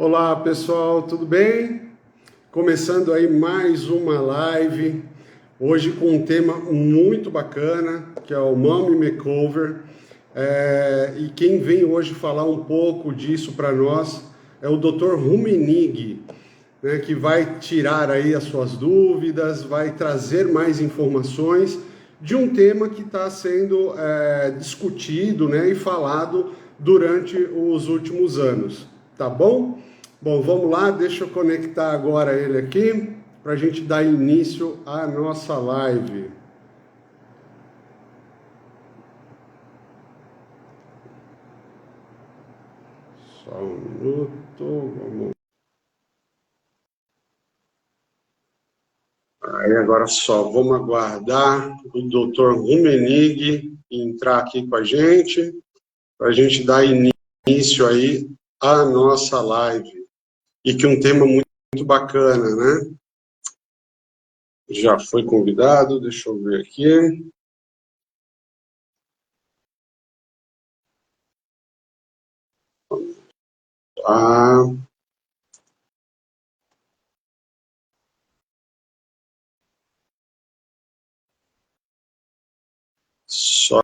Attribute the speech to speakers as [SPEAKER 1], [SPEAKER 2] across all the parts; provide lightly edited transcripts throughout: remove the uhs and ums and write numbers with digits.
[SPEAKER 1] Olá pessoal, tudo bem? Começando aí mais uma live, hoje com um tema muito bacana, que é o Mommy Makeover. E quem vem hoje falar um pouco disso para nós é o Dr. Rummenigge, né, que vai tirar aí as suas dúvidas, vai trazer mais informações de um tema que está sendo discutido, né, e falado durante os últimos anos, tá bom? Bom, vamos lá, deixa eu conectar agora ele aqui, para a gente dar início à nossa live. Só um minuto, vamos. Aí agora só, vamos aguardar o Dr. Rummenigge entrar aqui com a gente, para a gente dar início aí à nossa live. E que um tema muito bacana, né? Já foi convidado, deixa eu ver aqui. Ah, só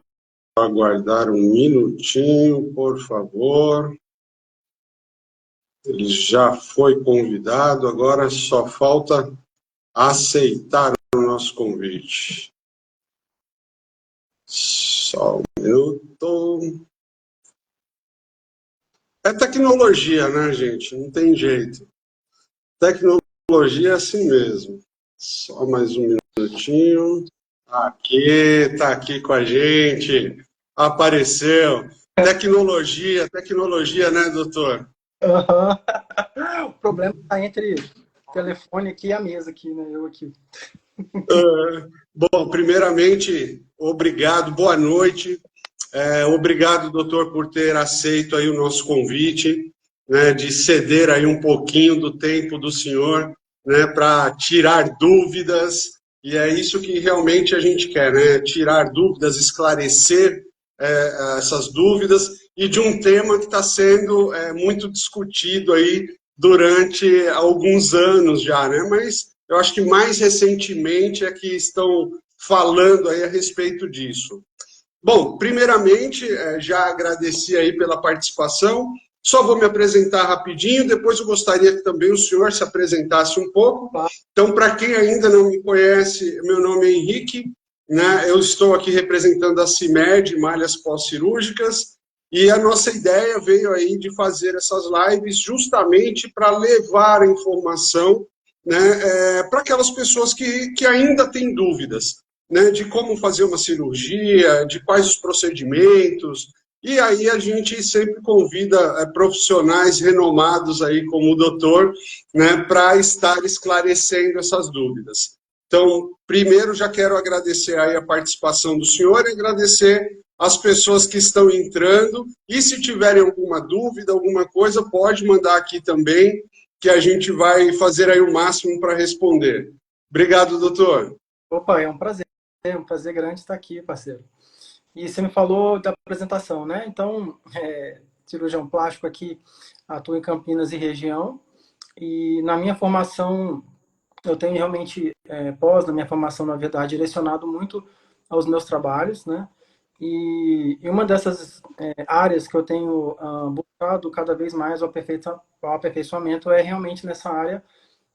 [SPEAKER 1] aguardar um minutinho, por favor. Ele já foi convidado, agora só falta aceitar o nosso convite. Só um minuto. É tecnologia, né, gente? Não tem jeito. Tecnologia é assim mesmo. Só mais um minutinho. Aqui, tá aqui com a gente. Apareceu. Tecnologia, né, doutor?
[SPEAKER 2] Uhum. O problema está entre o telefone aqui e a mesa aqui, né? Eu aqui.
[SPEAKER 1] Bom, primeiramente, obrigado, boa noite. Obrigado, doutor, por ter aceito aí o nosso convite, né, de ceder aí um pouquinho do tempo do senhor, né, para tirar dúvidas, e é isso que realmente a gente quer, né, tirar dúvidas, esclarecer essas dúvidas, e de um tema que está sendo muito discutido aí durante alguns anos já, né, mas eu acho que mais recentemente é que estão falando aí a respeito disso. Bom, primeiramente, já agradeci aí pela participação, só vou me apresentar rapidinho, depois eu gostaria que também o senhor se apresentasse um pouco. Então, para quem ainda não me conhece, meu nome é Henrique, né? Eu estou aqui representando a CIMED, Malhas Pós-Cirúrgicas, e a nossa ideia veio aí de fazer essas lives justamente para levar a informação, né, para aquelas pessoas que ainda têm dúvidas, né, de como fazer uma cirurgia, de quais os procedimentos, e aí a gente sempre convida profissionais renomados aí como o doutor, né, para estar esclarecendo essas dúvidas. Então, primeiro já quero agradecer aí a participação do senhor e agradecer as pessoas que estão entrando, e se tiverem alguma dúvida, alguma coisa, pode mandar aqui também, que a gente vai fazer aí o máximo para responder. Obrigado, doutor.
[SPEAKER 2] Opa, é um prazer grande estar aqui, parceiro. E você me falou da apresentação, né? Então, cirurgião plástico aqui, atuo em Campinas e região, e na minha formação, eu tenho realmente na minha formação, na verdade, direcionado muito aos meus trabalhos, né? E uma dessas áreas que eu tenho buscado cada vez mais o aperfeiçoamento é realmente nessa área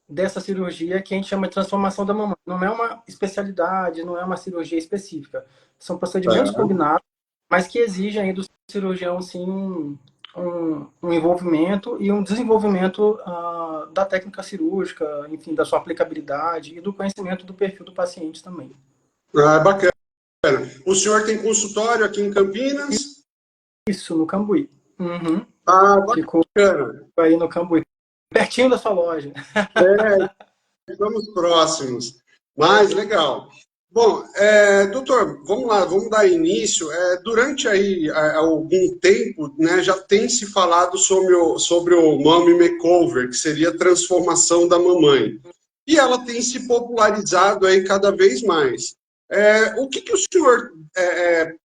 [SPEAKER 2] dessa cirurgia que a gente chama de transformação da mamãe. Não é uma especialidade, não é uma cirurgia específica. São procedimentos combinados, mas que exigem aí do cirurgião, sim, um envolvimento e um desenvolvimento da técnica cirúrgica, enfim, da sua aplicabilidade e do conhecimento do perfil do paciente também.
[SPEAKER 1] Bacana. O senhor tem consultório aqui em Campinas?
[SPEAKER 2] Isso, no Cambuí. Uhum.
[SPEAKER 1] Bacana.
[SPEAKER 2] Ficou aí no Cambuí, pertinho da sua loja.
[SPEAKER 1] Estamos próximos. Mas, legal. Bom, doutor, vamos lá, vamos dar início. Durante aí algum tempo, né, já tem se falado sobre o Mommy Makeover, que seria a transformação da mamãe. E ela tem se popularizado aí cada vez mais. O que o senhor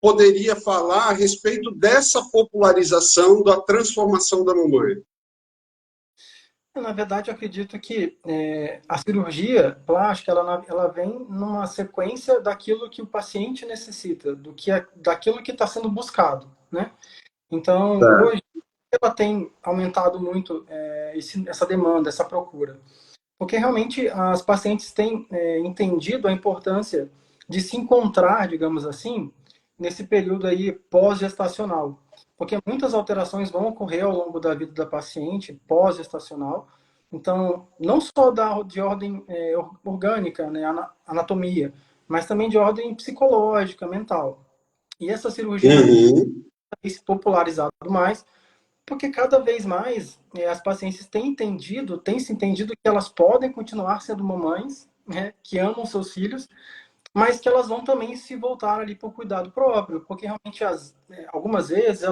[SPEAKER 1] poderia falar a respeito dessa popularização da transformação da mamãe?
[SPEAKER 2] Na verdade, eu acredito que a cirurgia plástica, ela vem numa sequência daquilo que o paciente necessita, daquilo que está sendo buscado, né? Então,
[SPEAKER 1] Tá.
[SPEAKER 2] hoje, ela tem aumentado muito essa demanda, essa procura. Porque realmente as pacientes têm entendido a importância de se encontrar, digamos assim, nesse período aí pós-gestacional. Porque muitas alterações vão ocorrer ao longo da vida da paciente pós-gestacional. Então, não só de ordem orgânica, né, anatomia, mas também de ordem psicológica, mental. E essa cirurgia
[SPEAKER 1] Uhum.
[SPEAKER 2] tem se popularizado mais porque cada vez mais as pacientes têm se entendido que elas podem continuar sendo mamães, né, que amam seus filhos, mas que elas vão também se voltar ali para o cuidado próprio, porque realmente algumas vezes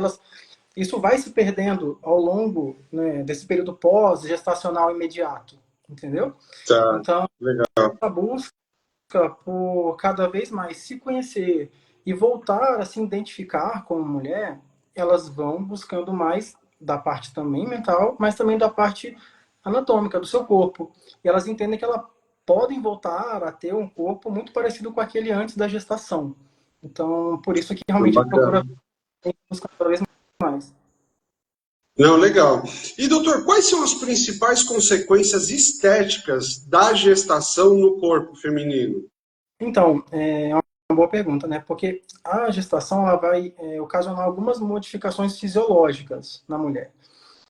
[SPEAKER 2] isso vai se perdendo ao longo, né, desse período pós-gestacional imediato, entendeu?
[SPEAKER 1] Tá.
[SPEAKER 2] Então,
[SPEAKER 1] Legal.
[SPEAKER 2] a busca por cada vez mais se conhecer e voltar a se identificar como mulher, elas vão buscando mais da parte também mental, mas também da parte anatômica do seu corpo. E elas entendem que elas podem voltar a ter um corpo muito parecido com aquele antes da gestação. Então, por isso que realmente a
[SPEAKER 1] Bacana.
[SPEAKER 2] procura tem que buscar cada vez mais.
[SPEAKER 1] Não, legal. E, doutor, quais são as principais consequências estéticas da gestação no corpo feminino?
[SPEAKER 2] Então, é uma boa pergunta, né? Porque a gestação ela vai ocasionar algumas modificações fisiológicas na mulher.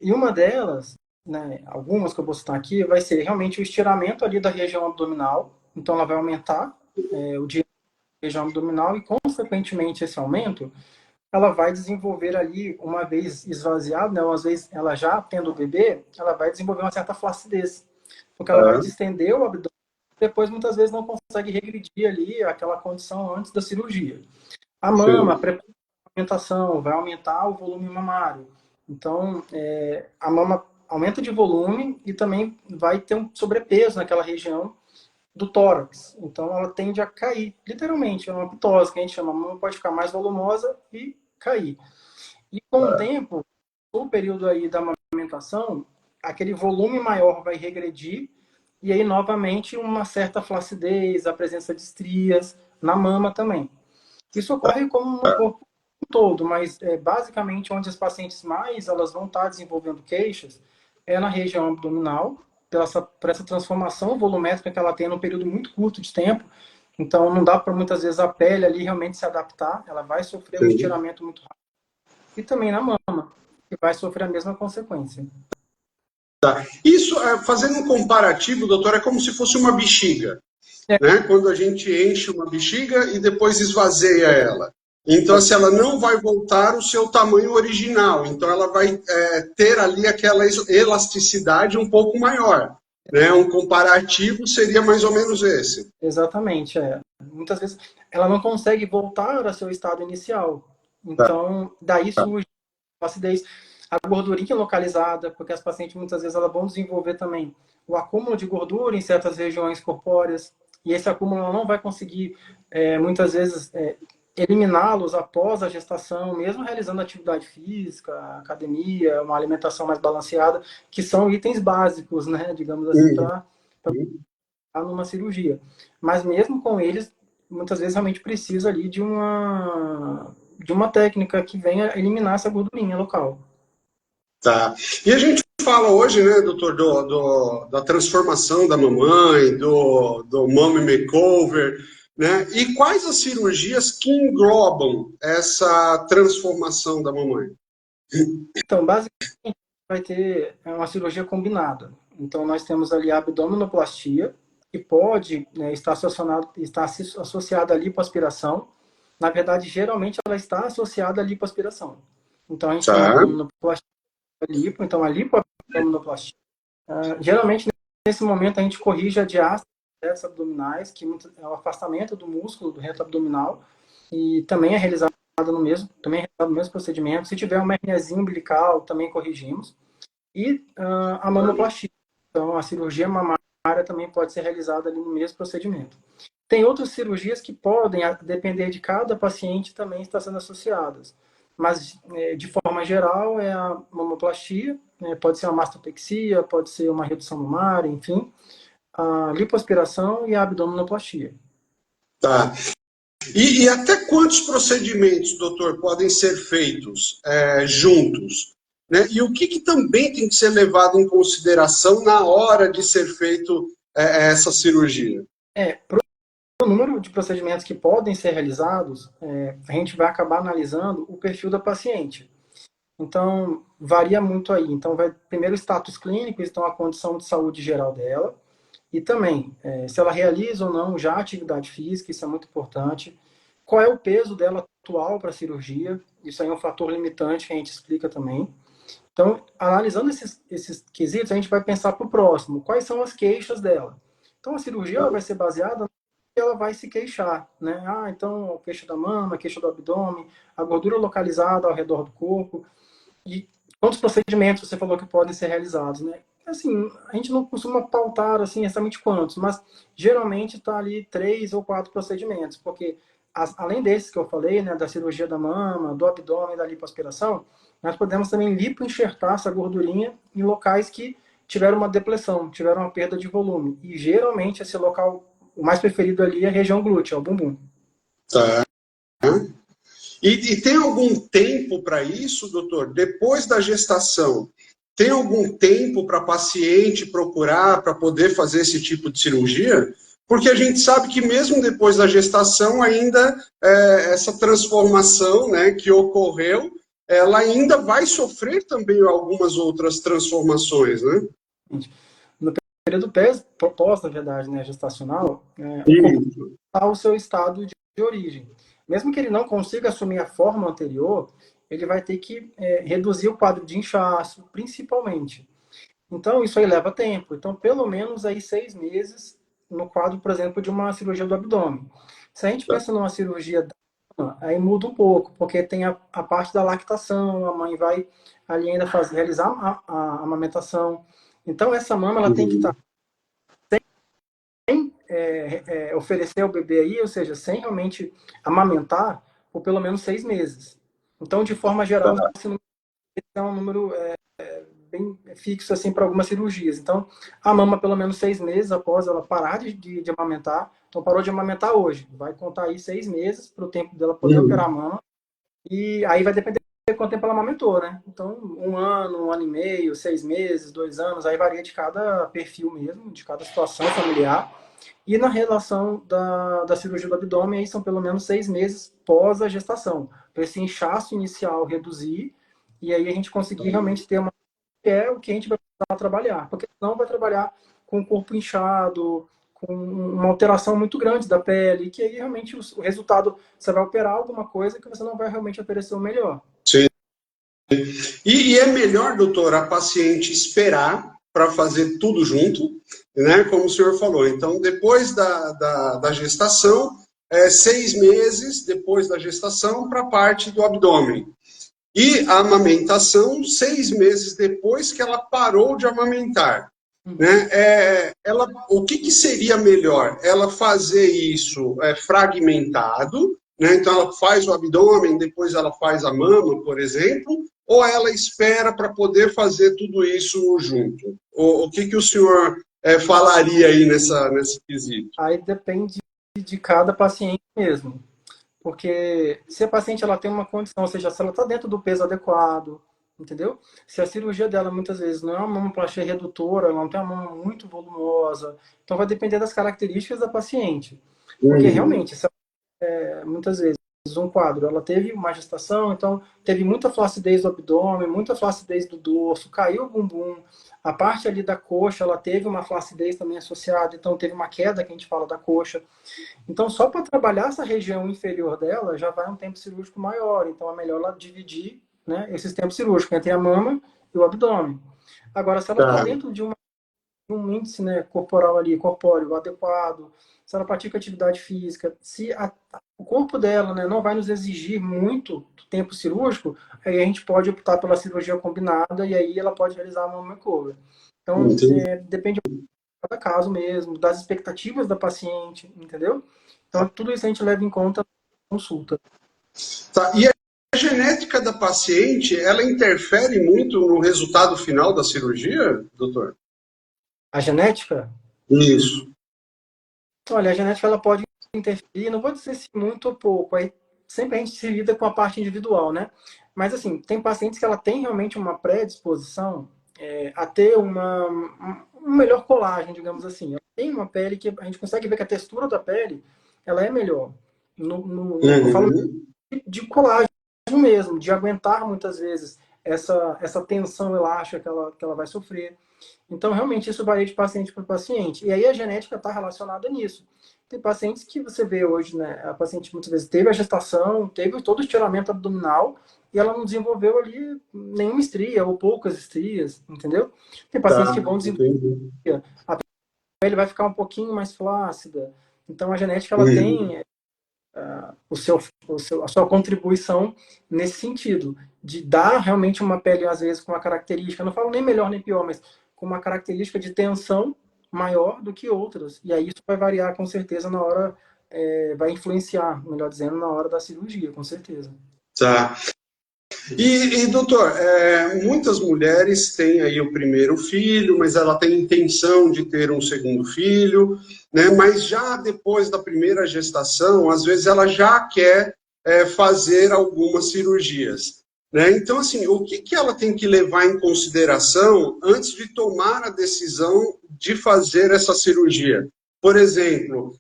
[SPEAKER 2] E uma delas, né, algumas que eu vou citar aqui, vai ser realmente o estiramento ali da região abdominal. Então, ela vai aumentar o diâmetro da região abdominal e, consequentemente, esse aumento, ela vai desenvolver ali, uma vez esvaziada, né, uma vez ela já tendo o bebê, ela vai desenvolver uma certa flacidez. Porque ela vai
[SPEAKER 1] Tá.
[SPEAKER 2] distender o abdômen, depois muitas vezes não consegue regredir ali aquela condição antes da cirurgia. A mama, a
[SPEAKER 1] Sim.
[SPEAKER 2] alimentação, vai aumentar o volume mamário. Então, a mama aumenta de volume e também vai ter um sobrepeso naquela região do tórax. Então, ela tende a cair, literalmente, é uma pitose que a gente chama. A mama pode ficar mais volumosa e cair. E com o tempo, o período aí da amamentação, aquele volume maior vai regredir e aí novamente uma certa flacidez, a presença de estrias na mama também. Isso ocorre como no corpo todo, mas basicamente onde as pacientes mais elas vão estar desenvolvendo queixas é na região abdominal, por essa transformação volumétrica que ela tem num período muito curto de tempo. Então não dá para muitas vezes a pele ali realmente se adaptar, ela vai sofrer um
[SPEAKER 1] Sim.
[SPEAKER 2] estiramento muito rápido. E também na mama, que vai sofrer a mesma consequência.
[SPEAKER 1] Isso, fazendo um comparativo, doutor, é como se fosse uma bexiga,
[SPEAKER 2] É,
[SPEAKER 1] né? Quando a gente enche uma bexiga e depois esvazeia ela. Então, assim, ela não vai voltar ao seu tamanho original. Então, ela vai ter ali aquela elasticidade um pouco maior. Né? Um comparativo seria mais ou menos esse.
[SPEAKER 2] exatamente. Muitas vezes ela não consegue voltar ao seu estado inicial. Então, daí surge a acidez, a gordurinha localizada, porque as pacientes muitas vezes elas vão desenvolver também o acúmulo de gordura em certas regiões corpóreas, e esse acúmulo ela não vai conseguir, muitas vezes, eliminá-los após a gestação, mesmo realizando atividade física, academia, uma alimentação mais balanceada, que são itens básicos, né, digamos assim,
[SPEAKER 1] Uhum.
[SPEAKER 2] para numa cirurgia. Mas mesmo com eles, muitas vezes realmente precisa ali de uma técnica que venha eliminar essa gordurinha local.
[SPEAKER 1] Tá. E a gente fala hoje, né, doutor, da transformação da mamãe, do mommy makeover, né? E quais as cirurgias que englobam essa transformação da mamãe?
[SPEAKER 2] Então, basicamente, vai ter uma cirurgia combinada. Então, nós temos ali a abdominoplastia, que pode, né, estar associada à lipoaspiração. Na verdade, geralmente, ela está associada à lipoaspiração. Então, a gente tem a
[SPEAKER 1] Tá.
[SPEAKER 2] abdominoplastia lipo, então a lipoabdominoplastia. Geralmente, nesse momento, a gente corrige a diástase abdominais, que é o afastamento do músculo do reto abdominal, e também é realizado também é realizado no mesmo procedimento. Se tiver uma herniazinha umbilical, também corrigimos. E a mamoplastia. Então, a cirurgia mamária também pode ser realizada ali no mesmo procedimento. Tem outras cirurgias que podem, a depender de cada paciente, também estar sendo associadas. Mas, de forma geral, é a mamoplastia pode ser uma mastopexia, pode ser uma redução mamária, enfim, a lipoaspiração e a abdominoplastia.
[SPEAKER 1] Tá. E até quantos procedimentos, doutor, podem ser feitos juntos? Né? E o que também tem que ser levado em consideração na hora de ser feito essa cirurgia?
[SPEAKER 2] Para o número de procedimentos que podem ser realizados, a gente vai acabar analisando o perfil da paciente. Então, varia muito aí. Então, vai primeiro o status clínico, então a condição de saúde geral dela, e também se ela realiza ou não já atividade física, isso é muito importante. Qual é o peso dela atual para a cirurgia, isso aí é um fator limitante que a gente explica também. Então, analisando esses quesitos, a gente vai pensar para o próximo. Quais são as queixas dela? Então, a cirurgia ela vai ser baseada no que ela vai se queixar, né? Então, a queixa da mama, a queixa do abdômen, a gordura localizada ao redor do corpo. E quantos procedimentos você falou que podem ser realizados, né? Assim, a gente não costuma pautar assim exatamente quantos, mas geralmente está ali 3 ou 4 procedimentos, porque além desses que eu falei, né, da cirurgia da mama, do abdômen, da lipoaspiração, nós podemos também lipoenxertar essa gordurinha em locais que tiveram uma depressão, tiveram uma perda de volume. E geralmente esse local, o mais preferido ali é a região glútea, é o bumbum.
[SPEAKER 1] Tá. E tem algum tempo para isso, doutor? Depois da gestação, tem algum tempo para a paciente procurar para poder fazer esse tipo de cirurgia? Porque a gente sabe que mesmo depois da gestação, ainda essa transformação, né, que ocorreu, ela ainda vai sofrer também algumas outras transformações, né?
[SPEAKER 2] No período pós, na verdade, né, gestacional, o corpo está o seu estado de origem. Mesmo que ele não consiga assumir a forma anterior, ele vai ter que reduzir o quadro de inchaço, principalmente. Então, isso aí leva tempo. Então, pelo menos aí 6 meses no quadro, por exemplo, de uma cirurgia do abdômen. Se a gente pensa numa cirurgia da mama, aí muda um pouco, porque tem a parte da lactação, a mãe vai ali ainda realizar a amamentação. Então, essa mama ela tem que estar oferecer ao bebê aí, ou seja, sem realmente amamentar por pelo menos 6 meses. Então, de forma geral, esse número é um número bem fixo assim para algumas cirurgias. Então, a mama pelo menos 6 meses após ela parar de amamentar. Então, parou de amamentar hoje. Vai contar aí 6 meses para o tempo dela poder operar a mama. E aí vai depender de quanto tempo ela amamentou, né? Então, 1 ano e meio, 6 meses, 2 anos, aí varia de cada perfil mesmo, de cada situação familiar. E na relação da cirurgia do abdômen, aí são pelo menos 6 meses pós a gestação, para esse inchaço inicial reduzir, e aí a gente conseguir realmente ter que é o que a gente vai precisar trabalhar, porque senão vai trabalhar com o corpo inchado, com uma alteração muito grande da pele, que aí realmente o resultado, você vai operar alguma coisa que você não vai realmente oferecer o melhor.
[SPEAKER 1] Sim. E é melhor, doutor, a paciente esperar para fazer tudo junto, né? Como o senhor falou. Então, depois da gestação, 6 meses depois da gestação para a parte do abdômen. E a amamentação, 6 meses depois que ela parou de amamentar. Né? O que seria melhor? Ela fazer isso fragmentado, né? Então ela faz o abdômen, depois ela faz a mama, por exemplo, ou ela espera para poder fazer tudo isso junto? O que o senhor falaria aí nesse quesito?
[SPEAKER 2] Aí depende de cada paciente mesmo. Porque se a paciente ela tem uma condição, ou seja, se ela está dentro do peso adequado, entendeu? Se a cirurgia dela muitas vezes não é uma mamoplastia redutora, ela não tem uma mama muito volumosa, então vai depender das características da paciente. Porque realmente, muitas vezes um quadro, ela teve uma gestação, então teve muita flacidez do abdômen, muita flacidez do dorso, caiu o bumbum, a parte ali da coxa, ela teve uma flacidez também associada, então teve uma queda que a gente fala da coxa. Então, só para trabalhar essa região inferior dela, já vai um tempo cirúrgico maior. Então, é melhor ela dividir, né, esses tempos cirúrgicos entre a mama e o abdômen. Agora, se ela está dentro de um índice, né, corporal ali, corpóreo adequado, se ela pratica atividade física, se o corpo dela, né, não vai nos exigir muito tempo cirúrgico, aí a gente pode optar pela cirurgia combinada e aí ela pode realizar a mama makeover. Então, depende de cada caso mesmo, das expectativas da paciente, entendeu? Então, tudo isso a gente leva em conta na consulta.
[SPEAKER 1] Tá. E a genética da paciente, ela interfere muito no resultado final da cirurgia, doutor?
[SPEAKER 2] A genética?
[SPEAKER 1] Isso.
[SPEAKER 2] Olha, a genética ela pode interferir, não vou dizer se muito ou pouco, aí sempre a gente se lida com a parte individual, né? Mas assim, tem pacientes que ela tem realmente uma predisposição a ter um melhor colágeno, digamos assim. Ela tem uma pele que a gente consegue ver que a textura da pele ela é melhor. Eu falo
[SPEAKER 1] Uhum.
[SPEAKER 2] de colágeno mesmo, de aguentar muitas vezes essa tensão elástica que ela vai sofrer. Então, realmente, isso varia de paciente para paciente. E aí a genética está relacionada nisso. Tem pacientes que você vê hoje, né? A paciente muitas vezes teve a gestação, teve todo o estiramento abdominal e ela não desenvolveu ali nenhuma estria ou poucas estrias, entendeu? Tem pacientes
[SPEAKER 1] Tá,
[SPEAKER 2] que vão desenvolver,
[SPEAKER 1] entendi.
[SPEAKER 2] a pele vai ficar um pouquinho mais flácida. Então, a genética ela
[SPEAKER 1] Uhum.
[SPEAKER 2] tem a sua contribuição nesse sentido, de dar realmente uma pele, às vezes, com uma característica, eu não falo nem melhor nem pior, mas com uma característica de tensão maior do que outras. E aí isso vai variar com certeza na hora, vai influenciar, melhor dizendo, na hora da cirurgia, com certeza.
[SPEAKER 1] Tá. Doutor, muitas mulheres têm aí o primeiro filho, mas ela tem intenção de ter um segundo filho, né? Mas já depois da primeira gestação, às vezes ela já quer fazer algumas cirurgias, né? Então, assim, o que ela tem que levar em consideração antes de tomar a decisão de fazer essa cirurgia? Por exemplo,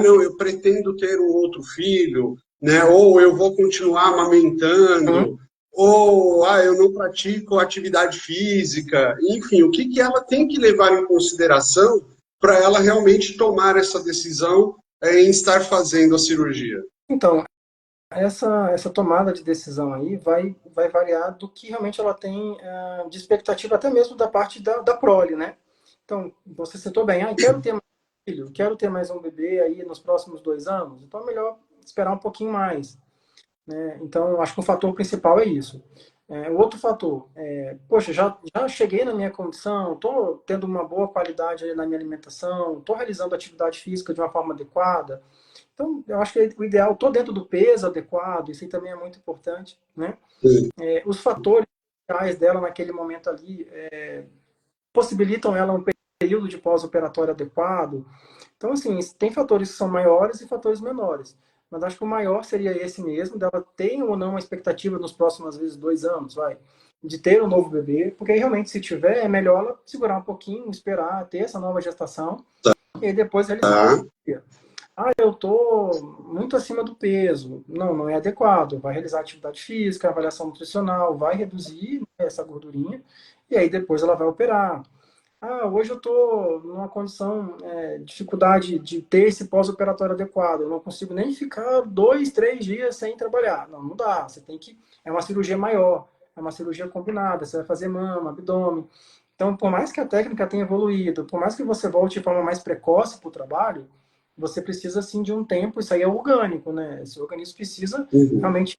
[SPEAKER 1] não, eu pretendo ter um outro filho, né? Ou eu vou continuar
[SPEAKER 2] Hum?
[SPEAKER 1] amamentando, ou eu não pratico atividade física, enfim, o que ela tem que levar em consideração para ela realmente tomar essa decisão em estar fazendo a cirurgia?
[SPEAKER 2] Então, essa tomada de decisão aí vai variar do que realmente ela tem de expectativa, até mesmo da parte da prole, né? Então, você citou bem, quero ter mais um filho, quero ter mais um bebê aí nos próximos 2 anos, então é melhor esperar um pouquinho mais, né? Então, acho que o fator principal é isso. O outro fator, poxa, já cheguei na minha condição, estou tendo uma boa qualidade na minha alimentação, estou realizando atividade física de uma forma adequada, então, eu acho que o ideal, estou dentro do peso adequado, isso aí também é muito importante, né? Os fatores sociais dela naquele momento ali possibilitam ela um período de pós-operatório adequado. Então, assim, tem fatores que são maiores e fatores menores. Mas acho que o maior seria esse mesmo, dela ter ou não uma expectativa nos próximos, às vezes, 2 anos, de ter um novo bebê, porque aí, realmente, se tiver, é melhor ela segurar um pouquinho, esperar, ter essa nova gestação, e aí depois realizar a
[SPEAKER 1] Tá,
[SPEAKER 2] cirurgia. Eu estou muito acima do peso. Não, não é adequado. Vai realizar atividade física, avaliação nutricional, vai reduzir, né, essa gordurinha, e aí depois ela vai operar. Hoje eu estou numa condição, dificuldade de ter esse pós-operatório adequado. Eu não consigo nem ficar 2, 3 dias sem trabalhar. Não, não dá. Você tem que. É uma cirurgia maior, é uma cirurgia combinada. Você vai fazer mama, abdômen. Então, por mais que a técnica tenha evoluído, por mais que você volte de forma mais precoce para o trabalho, você precisa sim de um tempo. Isso aí é orgânico, né? Esse organismo precisa
[SPEAKER 1] uhum,
[SPEAKER 2] realmente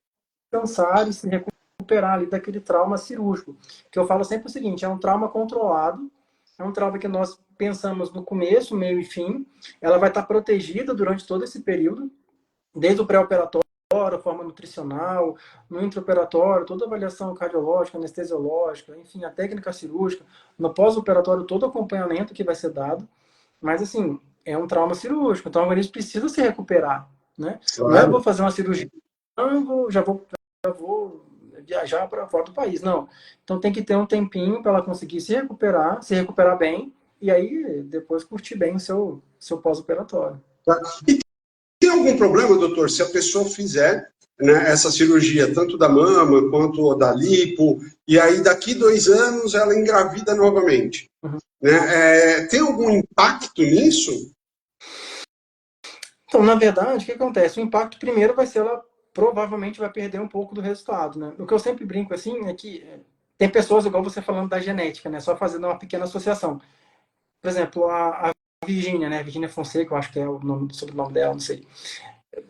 [SPEAKER 2] descansar e se recuperar ali daquele trauma cirúrgico. Que eu falo sempre o seguinte: é um trauma controlado, é um trauma que nós pensamos no começo, meio e fim. Ela vai estar protegida durante todo esse período, desde o pré-operatório, a forma nutricional, no intraoperatório, toda a avaliação cardiológica, anestesiológica, enfim, a técnica cirúrgica, no pós-operatório, todo o acompanhamento que vai ser dado. Mas, assim, é um trauma cirúrgico, então o organismo precisa se recuperar, né? Não é vou
[SPEAKER 1] claro.
[SPEAKER 2] fazer uma cirurgia, já vou viajar para fora do país, não. Então tem que ter um tempinho para ela conseguir se recuperar bem, e aí depois curtir bem o seu pós-operatório.
[SPEAKER 1] Tá. E tem algum problema, doutor, se a pessoa fizer, né, essa cirurgia, tanto da mama quanto da lipo, e aí daqui 2 anos ela engravida novamente?
[SPEAKER 2] Uhum.
[SPEAKER 1] Né? Tem algum impacto nisso?
[SPEAKER 2] Então, na verdade, o que acontece? O impacto primeiro vai ser ela provavelmente vai perder um pouco do resultado, né? O que eu sempre brinco assim é que tem pessoas, igual você falando da genética, né? Só fazendo uma pequena associação. Por exemplo, a Virgínia, né? Virgínia Fonseca, eu acho que é o nome, sobrenome dela, não sei.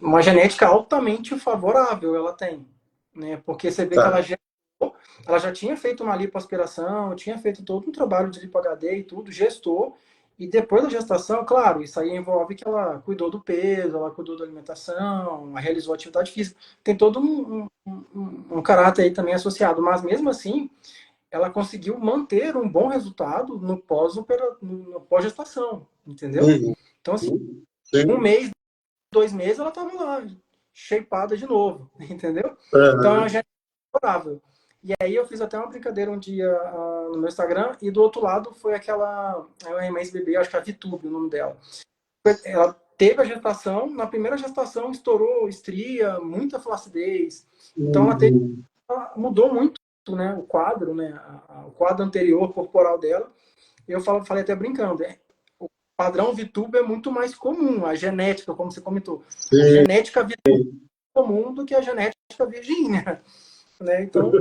[SPEAKER 2] Uma genética altamente favorável ela tem, né? Porque você vê que
[SPEAKER 1] Tá.
[SPEAKER 2] ela já tinha feito uma lipoaspiração, tinha feito todo um trabalho de lipo HD e tudo, gestou, e depois da gestação, claro, isso aí envolve que ela cuidou do peso, ela cuidou da alimentação, ela realizou atividade física, tem todo um caráter aí também associado, mas mesmo assim, ela conseguiu manter um bom resultado no pós-gestação, entendeu?
[SPEAKER 1] Uhum.
[SPEAKER 2] Então, assim, um
[SPEAKER 1] Sim.
[SPEAKER 2] mês, 2 meses, ela estava lá, shapeada de novo, entendeu? Então, a
[SPEAKER 1] Uhum.
[SPEAKER 2] gente é favorável. E aí eu fiz até uma brincadeira um dia no meu Instagram, e do outro lado foi aquela ex-bebê, acho que é a Vitube, o nome dela. Ela teve a gestação, na primeira gestação estourou estria, muita flacidez. Então
[SPEAKER 1] Uhum.
[SPEAKER 2] ela mudou muito, né, o quadro, né, o quadro anterior corporal dela. Eu falei até brincando, o padrão Vitube é muito mais comum, a genética, como você comentou. A
[SPEAKER 1] Sim.
[SPEAKER 2] genética Vitube é comum do que a genética Virgínia, né? Então,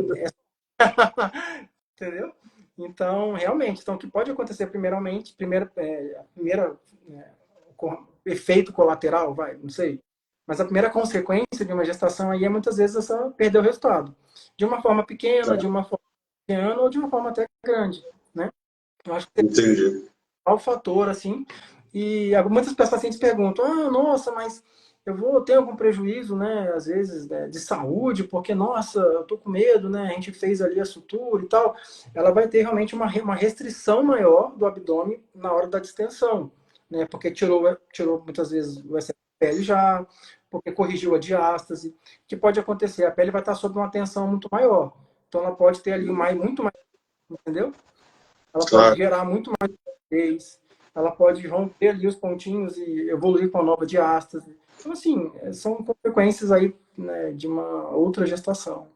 [SPEAKER 2] entendeu? Então, realmente, então, o que pode acontecer primeira é, efeito colateral, vai, não sei. Mas a primeira consequência de uma gestação aí é muitas vezes essa perder o resultado. De uma forma pequena, de uma forma pequena ou de uma forma até grande, né? Eu acho que
[SPEAKER 1] Entendi.
[SPEAKER 2] é um fator, assim. E muitas pacientes perguntam, nossa, mas eu vou ter algum prejuízo, né, às vezes, né, de saúde, porque, nossa, eu tô com medo, né, a gente fez ali a sutura e tal. Ela vai ter realmente uma restrição maior do abdômen na hora da distensão, né, porque tirou muitas vezes o excesso de pele já, porque corrigiu a diástase. O que pode acontecer? A pele vai estar sob uma tensão muito maior. Então, ela pode ter ali muito mais, entendeu? Ela pode
[SPEAKER 1] Claro.
[SPEAKER 2] gerar muito mais rigidez, ela pode romper ali os pontinhos e evoluir com a nova diástase. Então, assim, são consequências aí, né, de uma outra gestação.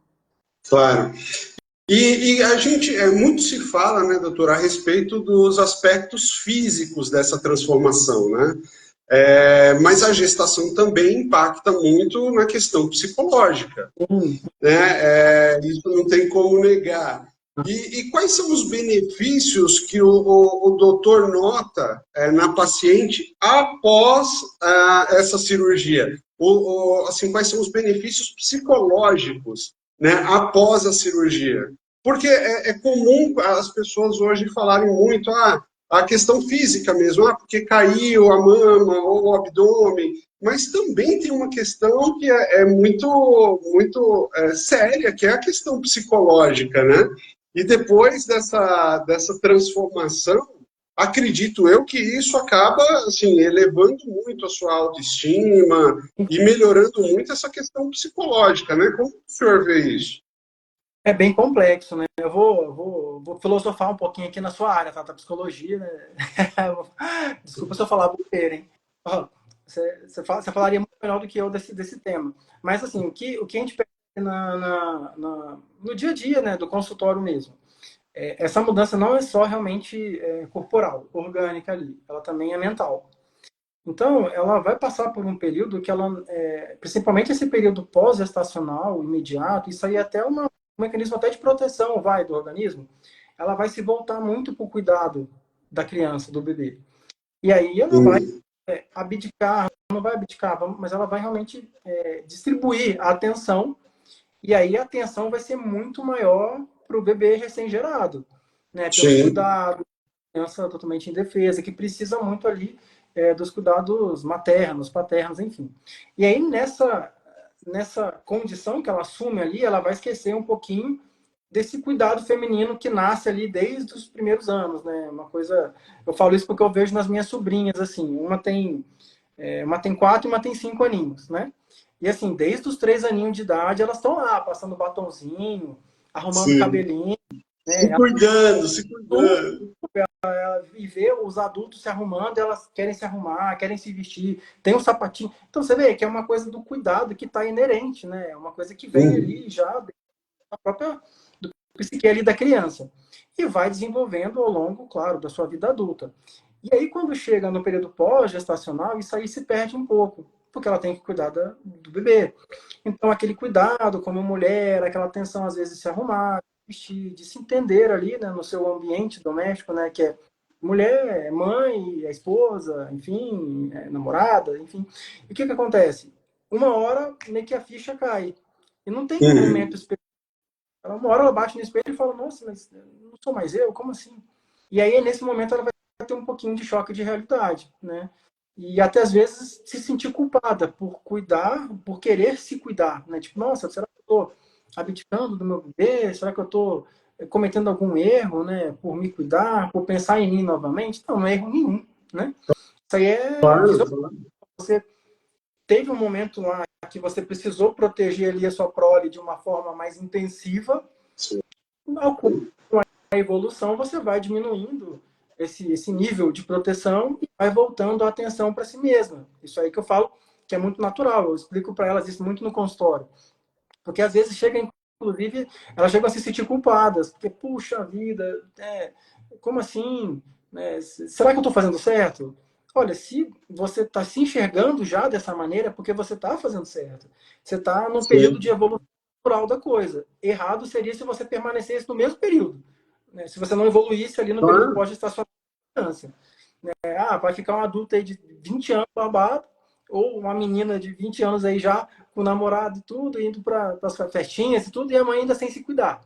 [SPEAKER 1] Claro. E a gente, muito se fala, né, doutor, a respeito dos aspectos físicos dessa transformação, né? Mas a gestação também impacta muito na questão psicológica,
[SPEAKER 2] Sim.
[SPEAKER 1] né? Isso não tem como negar. E quais são os benefícios que o doutor nota na paciente após essa cirurgia? Assim, quais são os benefícios psicológicos, né, após a cirurgia? Porque é comum as pessoas hoje falarem muito, a questão física mesmo, porque caiu a mama ou o abdômen, mas também tem uma questão que é muito séria, que é a questão psicológica, né? E depois dessa transformação, acredito eu que isso acaba assim elevando muito a sua autoestima e melhorando muito essa questão psicológica, né? Como o senhor vê isso?
[SPEAKER 2] É bem complexo, né? Eu vou filosofar um pouquinho aqui na sua área, tá? Da psicologia, né? Desculpa se eu falar bobeira, hein? Ó, você falaria muito melhor do que eu desse tema. Mas, assim, o que a gente percebe no dia a dia, né, do consultório mesmo, essa mudança não é só realmente corporal, orgânica ali, ela também é mental. Então, ela vai passar por um período que ela, principalmente esse período pós-gestacional, imediato, isso aí é até um mecanismo até de proteção, vai, do organismo, ela vai se voltar muito para o cuidado da criança, do bebê. E aí ela vai
[SPEAKER 1] Hum,
[SPEAKER 2] abdicar, não vai abdicar, mas ela vai realmente distribuir a atenção, e aí a atenção vai ser muito maior para o bebê recém-gerado, né? Pelos
[SPEAKER 1] sim,
[SPEAKER 2] cuidados, criança totalmente indefesa, que precisa muito ali dos cuidados maternos, paternos, enfim. E aí, nessa condição que ela assume ali, ela vai esquecer um pouquinho desse cuidado feminino que nasce ali desde os primeiros anos, né? Uma coisa, eu falo isso porque eu vejo nas minhas sobrinhas, assim, uma tem 4 e uma tem 5 aninhos, né? E assim, desde os 3 aninhos de idade, elas estão lá, passando batonzinho, arrumando
[SPEAKER 1] sim.
[SPEAKER 2] cabelinho,
[SPEAKER 1] Se
[SPEAKER 2] né?
[SPEAKER 1] cuidando, se
[SPEAKER 2] Tudo,
[SPEAKER 1] cuidando.
[SPEAKER 2] e ver os adultos se arrumando, elas querem se arrumar, querem se vestir, tem um sapatinho. Então você vê que é uma coisa do cuidado que está inerente, né? É uma coisa que vem
[SPEAKER 1] Hum,
[SPEAKER 2] ali já da própria do psique ali da criança. E vai desenvolvendo ao longo, claro, da sua vida adulta. E aí, quando chega no período pós-gestacional, isso aí se perde um pouco, porque ela tem que cuidar do bebê. Então, aquele cuidado como mulher, aquela atenção, às vezes, de se arrumar, de vestir, de se entender ali, né, no seu ambiente doméstico, né, que é mulher, mãe, a esposa, enfim, namorada, enfim. E o que que acontece? Uma hora, meio que a ficha cai. E não tem um momento
[SPEAKER 1] hum,
[SPEAKER 2] específico. Uma hora ela bate no espelho e fala, nossa, mas não sou mais eu? Como assim? E aí, nesse momento, ela vai ter um pouquinho de choque de realidade, né? E até às vezes se sentir culpada por cuidar, por querer se cuidar, né? Tipo, nossa, será que estou abdicando do meu bebê? Será que eu estou cometendo algum erro, né? Por me cuidar, por pensar em mim novamente? Não, não é erro nenhum, né? Isso aí é
[SPEAKER 1] Claro,
[SPEAKER 2] fisiológico.
[SPEAKER 1] claro.
[SPEAKER 2] Você teve um momento lá que você precisou proteger ali a sua prole de uma forma mais intensiva,
[SPEAKER 1] Sim.
[SPEAKER 2] com a evolução você vai diminuindo esse nível de proteção e vai voltando a atenção para si mesma. Isso aí que eu falo que é muito natural. Eu explico para elas isso muito no consultório. Porque às vezes chega, inclusive, elas chegam a se sentir culpadas, porque, puxa vida, como assim? Será que eu estou fazendo certo? Olha, se você está se enxergando já dessa maneira, é porque você está fazendo certo. Você está num período
[SPEAKER 1] Sim.
[SPEAKER 2] de evolução natural da coisa. Errado seria se você permanecesse no mesmo período. Né? Se você não evoluísse ali no período
[SPEAKER 1] Claro.
[SPEAKER 2] pós-gestacional. Vai ficar um adulto aí de 20 anos babado, ou uma menina de 20 anos aí já com o namorado e tudo, indo para as festinhas e tudo, e a mãe ainda sem se cuidar.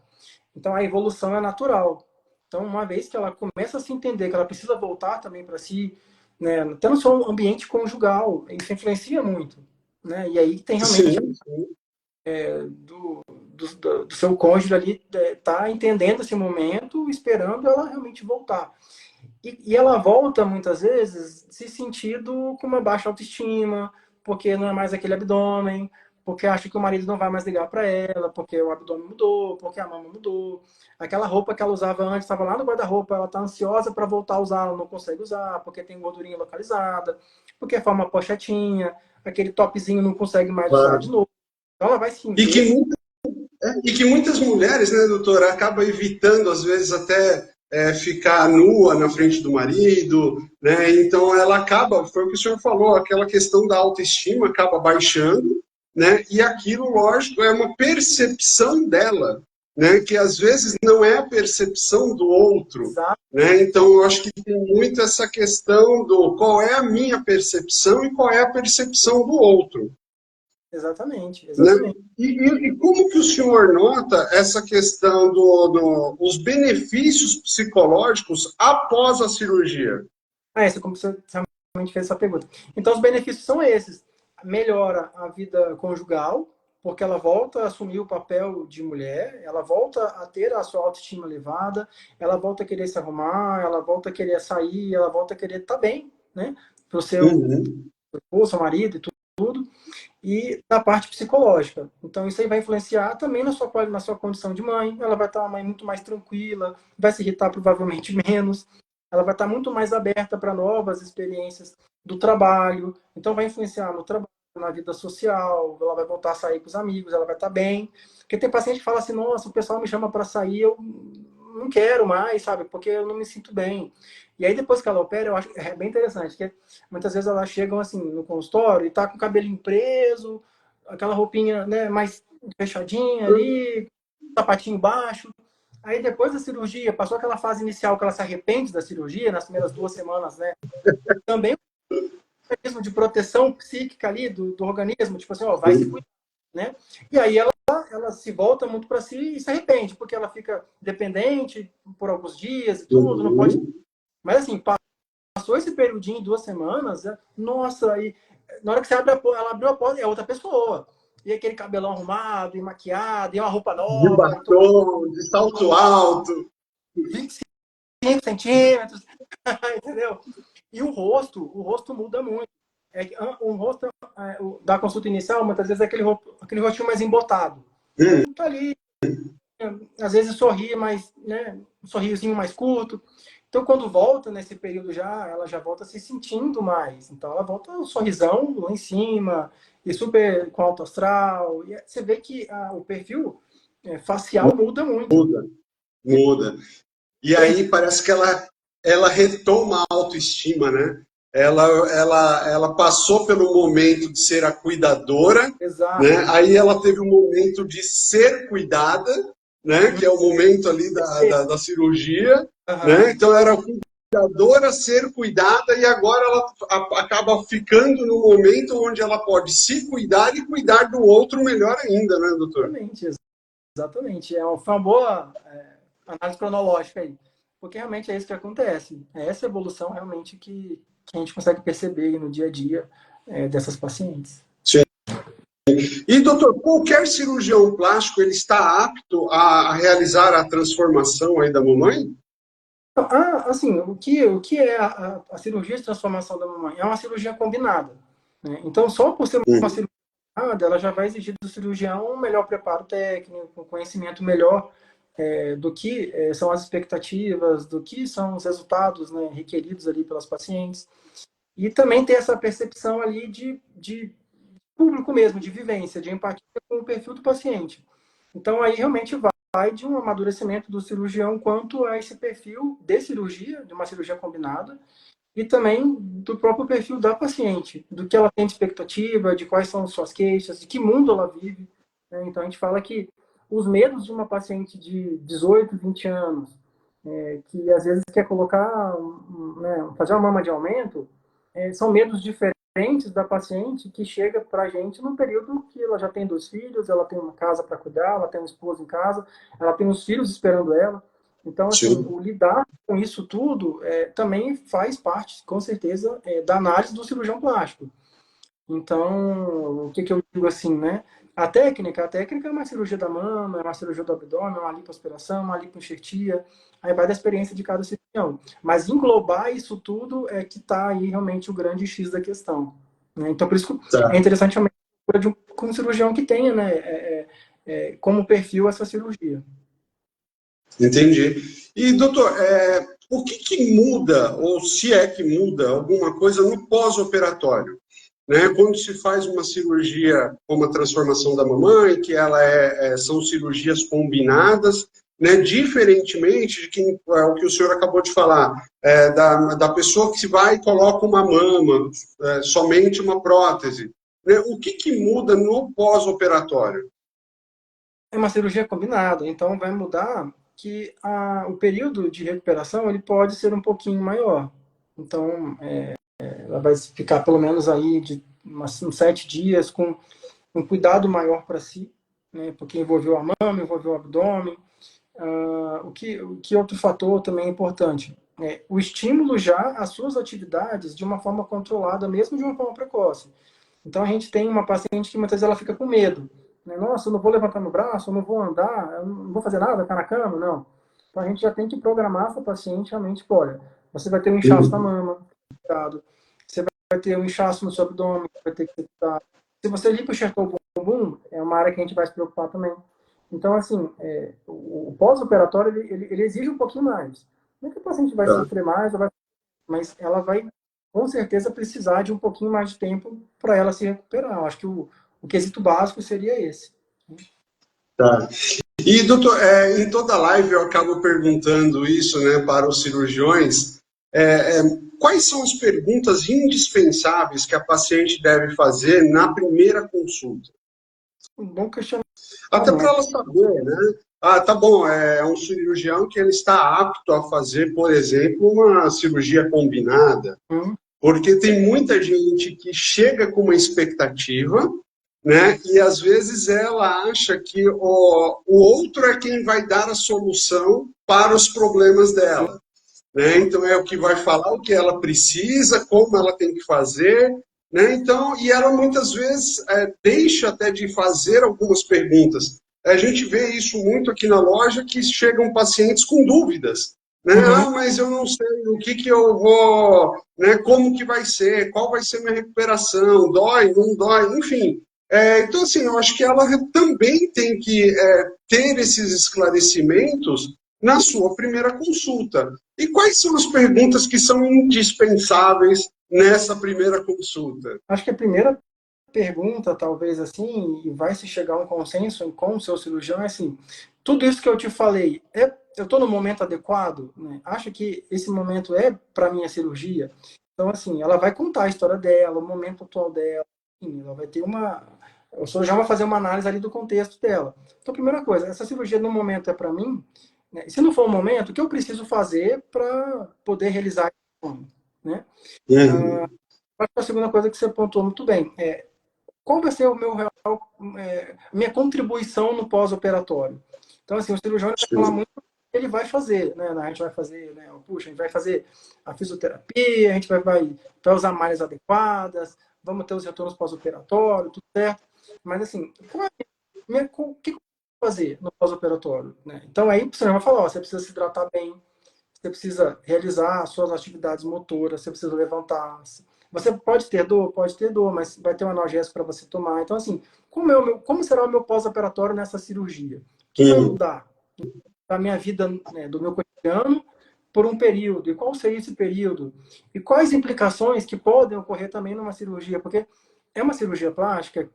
[SPEAKER 2] Então a evolução é natural. Então, uma vez que ela começa a se entender que ela precisa voltar também para si, né, até no seu ambiente conjugal, isso influencia muito. Né? E aí tem realmente
[SPEAKER 1] Sim, sim.
[SPEAKER 2] do seu cônjuge ali tá entendendo esse momento, esperando ela realmente voltar. E ela volta, muitas vezes, se sentindo com uma baixa autoestima, porque não é mais aquele abdômen, porque acha que o marido não vai mais ligar para ela, porque o abdômen mudou, porque a mama mudou. Aquela roupa que ela usava antes estava lá no guarda-roupa, ela está ansiosa para voltar a usar, ela não consegue usar, porque tem gordurinha localizada, porque forma pochetinha, aquele topzinho não consegue mais usar de
[SPEAKER 1] Claro.
[SPEAKER 2] novo. Então ela vai
[SPEAKER 1] E
[SPEAKER 2] sentir
[SPEAKER 1] que,
[SPEAKER 2] esse.
[SPEAKER 1] e que muitas mulheres, né, doutora, acabam evitando, às vezes, até ficar nua na frente do marido, né? Então ela acaba, foi o que o senhor falou, aquela questão da autoestima acaba baixando, né? E aquilo, lógico, é uma percepção dela, né? Que às vezes não é a percepção do outro, né? Então eu acho que tem muito essa questão do qual é a minha percepção e qual é a percepção do outro.
[SPEAKER 2] Exatamente,
[SPEAKER 1] Né?
[SPEAKER 2] exatamente.
[SPEAKER 1] E como que o senhor nota essa questão os benefícios psicológicos após a cirurgia?
[SPEAKER 2] Essa, como você realmente fez essa pergunta. Então, os benefícios são esses. Melhora a vida conjugal, porque ela volta a assumir o papel de mulher, ela volta a ter a sua autoestima elevada, ela volta a querer se arrumar, ela volta a querer sair, ela volta a querer estar bem, né? Para o seu
[SPEAKER 1] Uhum.
[SPEAKER 2] esposo, seu marido e tudo. E da parte psicológica. Então, isso aí vai influenciar também na sua condição de mãe. Ela vai estar uma mãe muito mais tranquila, vai se irritar provavelmente menos, ela vai estar muito mais aberta para novas experiências do trabalho. Então, vai influenciar no trabalho, na vida social, ela vai voltar a sair com os amigos, ela vai estar bem. Porque tem paciente que fala assim: nossa, o pessoal me chama para sair, eu não quero mais, sabe? Porque eu não me sinto bem. E aí, depois que ela opera, eu acho que é bem interessante, porque muitas vezes elas chegam assim no consultório e tá com o cabelinho preso, aquela roupinha, né, mais fechadinha ali, sapatinho baixo. Aí depois da cirurgia, passou aquela fase inicial que ela se arrepende da cirurgia, nas primeiras 2 semanas, né? Também um mecanismo de proteção psíquica ali do organismo, tipo assim, ó, vai se cuidar, né? E aí ela se volta muito para si e se arrepende, porque ela fica dependente por alguns dias e tudo, não pode.
[SPEAKER 1] Uhum.
[SPEAKER 2] Mas assim, passou esse periodinho, 2 semanas, nossa, aí na hora que você abre a porta, ela abriu a porta, é outra pessoa. E aquele cabelão arrumado, e maquiado, e uma roupa
[SPEAKER 1] De
[SPEAKER 2] nova, e
[SPEAKER 1] batom, de salto alto.
[SPEAKER 2] 25 centímetros, entendeu? E o rosto muda muito. Um rosto da consulta inicial, muitas vezes é aquele rostinho mais embotado.
[SPEAKER 1] Hum.
[SPEAKER 2] Então, tá ali, às vezes sorri, mas, né, um sorriozinho mais curto. Então, quando volta nesse período já, ela já volta se sentindo mais. Então, ela volta um sorrisão lá em cima, e super com alto astral. E você vê que o perfil facial muda muito.
[SPEAKER 1] Muda, muda. E aí parece que ela retoma a autoestima, né? Ela passou pelo momento de ser a cuidadora,
[SPEAKER 2] Exato.
[SPEAKER 1] né? Aí ela teve um momento de ser cuidada, né? Que é o momento ali da cirurgia,
[SPEAKER 2] Uhum.
[SPEAKER 1] né? Então era cuidadora, ser cuidada, e agora ela acaba ficando no momento onde ela pode se cuidar e cuidar do outro melhor ainda, né, doutor?
[SPEAKER 2] Exatamente, exatamente. Foi uma boa análise cronológica aí. Porque realmente é isso que acontece. É essa evolução realmente que a gente consegue perceber aí no dia a dia dessas pacientes.
[SPEAKER 1] E, doutor, qualquer cirurgião plástico, ele está apto a realizar a transformação aí da mamãe?
[SPEAKER 2] Assim, o que é a cirurgia de transformação da mamãe? É uma cirurgia combinada, né? Então, só por ser uma
[SPEAKER 1] Uhum.
[SPEAKER 2] cirurgia combinada, ela já vai exigir do cirurgião um melhor preparo técnico, um conhecimento melhor do que são as expectativas, do que são os resultados, né, requeridos ali pelas pacientes. E também ter essa percepção ali de público mesmo, de vivência, de empatia com o perfil do paciente. Então, aí realmente vai de um amadurecimento do cirurgião quanto a esse perfil de cirurgia, de uma cirurgia combinada, e também do próprio perfil da paciente, do que ela tem de expectativa, de quais são suas queixas, de que mundo ela vive, né? Então, a gente fala que os medos de uma paciente de 18, 20 anos, que às vezes quer colocar, né, fazer uma mama de aumento, são medos diferentes da paciente que chega para a gente num período que ela já tem 2 filhos, ela tem uma casa para cuidar, ela tem um esposo em casa, ela tem os filhos esperando ela. Então, assim,
[SPEAKER 1] Sim.
[SPEAKER 2] o lidar com isso tudo também faz parte, com certeza, da análise do cirurgião plástico. Então, o que eu digo assim, né? A técnica é uma cirurgia da mama, é uma cirurgia do abdômen, uma lipoaspiração, uma lipoenxertia, aí vai da experiência de cada cirurgião. Mas englobar isso tudo é que está aí realmente o grande X da questão, né? Então, por isso é
[SPEAKER 1] Tá.
[SPEAKER 2] interessante realmente com um cirurgião que tenha, né, como perfil essa cirurgia.
[SPEAKER 1] Entendi. E, doutor, o que muda, ou se é que muda alguma coisa no pós-operatório? Né? Quando se faz uma cirurgia como a transformação da mamãe, que ela são cirurgias combinadas, né? Diferentemente de quem, o que o senhor acabou de falar, da pessoa que se vai e coloca uma mama, somente uma prótese. Né? O que muda no pós-operatório?
[SPEAKER 2] É uma cirurgia combinada, então vai mudar que o período de recuperação ele pode ser um pouquinho maior. Então, ela vai ficar pelo menos aí de uns 7 dias com um cuidado maior para si, né, porque envolveu a mama, envolveu o abdômen. O que outro fator também é importante? O estímulo já às suas atividades de uma forma controlada, mesmo de uma forma precoce. Então, a gente tem uma paciente que muitas vezes ela fica com medo, né? Nossa, eu não vou levantar meu braço, eu não vou andar, eu não vou fazer nada, ficar na cama, não. Então, a gente já tem que programar essa paciente realmente, olha, você vai ter um inchaço na
[SPEAKER 1] Uhum.
[SPEAKER 2] mama, cuidado. Você vai ter um inchaço no seu abdômen, vai ter que ser cuidado. Se você lipoenxertou o bumbum, é uma área que a gente vai se preocupar também. Então, assim, o pós-operatório, ele exige um pouquinho mais. Não é que a paciente vai
[SPEAKER 1] Tá.
[SPEAKER 2] sofrer mais, mas ela vai, com certeza, precisar de um pouquinho mais de tempo para ela se recuperar. Eu acho que o quesito básico seria esse.
[SPEAKER 1] Tá. E, doutor, em toda live eu acabo perguntando isso, né, para os cirurgiões. Quais são as perguntas indispensáveis que a paciente deve fazer na primeira consulta?
[SPEAKER 2] Um bom
[SPEAKER 1] Até para
[SPEAKER 2] questionamento.
[SPEAKER 1] ela saber, né? Ah, tá bom, é um cirurgião que ele está apto a fazer, por exemplo, uma cirurgia combinada,
[SPEAKER 2] Hum,
[SPEAKER 1] porque tem muita gente que chega com uma expectativa, né? E às vezes ela acha que o outro é quem vai dar a solução para os problemas
[SPEAKER 2] sim.
[SPEAKER 1] dela, né? Então é o que vai falar o que ela precisa, como ela tem que fazer, né? Então, e ela muitas vezes deixa até de fazer algumas perguntas. A gente vê isso muito aqui na loja, que chegam pacientes com dúvidas, né?
[SPEAKER 2] Uhum.
[SPEAKER 1] Ah, mas eu não sei o que eu vou, né? Como que vai ser? Qual vai ser minha recuperação? Dói? Não dói? Enfim. Então, assim, eu acho que ela também tem que ter esses esclarecimentos na sua primeira consulta. E quais são as perguntas que são indispensáveis nessa primeira consulta?
[SPEAKER 2] Acho que a primeira pergunta, talvez assim, e vai se chegar a um consenso com o seu cirurgião, é assim: tudo isso que eu te falei, eu estou no momento adequado? Né? Acho que esse momento é para minha cirurgia? Então, assim, ela vai contar a história dela, o momento atual dela, enfim, ela vai ter uma. O cirurgião vai fazer uma análise ali do contexto dela. Então, primeira coisa, essa cirurgia no momento é para mim? Né? Se não for o momento, o que eu preciso fazer para poder realizar isso? Né?
[SPEAKER 1] Uhum.
[SPEAKER 2] Acho que a segunda coisa que você pontuou muito bem qual vai ser o meu real, minha contribuição no pós-operatório. Então, assim, o cirurgião vai falar
[SPEAKER 1] Sim.
[SPEAKER 2] muito o que ele vai fazer, né? A gente vai fazer, né? Puxa, a gente vai fazer a fisioterapia, a gente vai usar malhas adequadas, vamos ter os retornos pós-operatório, tudo certo. Mas assim, o que eu vou fazer no pós-operatório, né? Então aí você vai falar, ó, você precisa se hidratar bem, você precisa realizar suas atividades motoras, você precisa levantar. Você pode ter dor, mas vai ter um analgésico para você tomar. Então, assim, como será o meu pós-operatório nessa cirurgia? O que vai
[SPEAKER 1] Uhum.
[SPEAKER 2] mudar da minha vida, né, do meu cotidiano por um período? E qual seria esse período? E quais implicações que podem ocorrer também numa cirurgia? Porque é uma cirurgia plástica,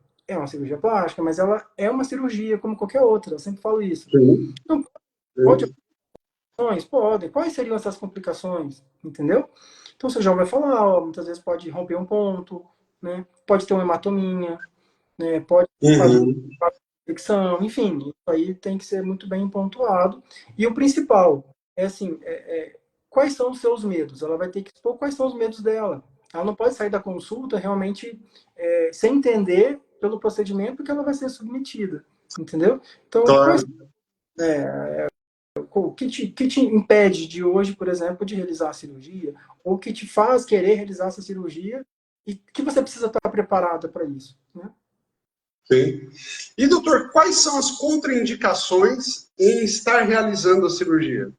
[SPEAKER 2] mas ela é uma cirurgia como qualquer outra. Eu sempre falo isso.
[SPEAKER 1] Sim,
[SPEAKER 2] Então, pode
[SPEAKER 1] sim.
[SPEAKER 2] Podem. Quais seriam essas complicações? Entendeu? Então você já vai falar, ó, muitas vezes pode romper um ponto, né? Pode ter uma hematominha, né? Pode fazer
[SPEAKER 1] Uhum.
[SPEAKER 2] uma infecção, enfim, isso aí tem que ser muito bem pontuado. E o principal é assim, quais são os seus medos? Ela vai ter que expor quais são os medos dela. Ela não pode sair da consulta realmente sem entender pelo procedimento que ela vai ser submetida, entendeu? Então, quais
[SPEAKER 1] Claro.
[SPEAKER 2] o que te impede de hoje, por exemplo, de realizar a cirurgia? Ou o que te faz querer realizar essa cirurgia? E que você precisa estar preparada para isso, né?
[SPEAKER 1] Sim. E, doutor, quais são as contraindicações em estar realizando a cirurgia?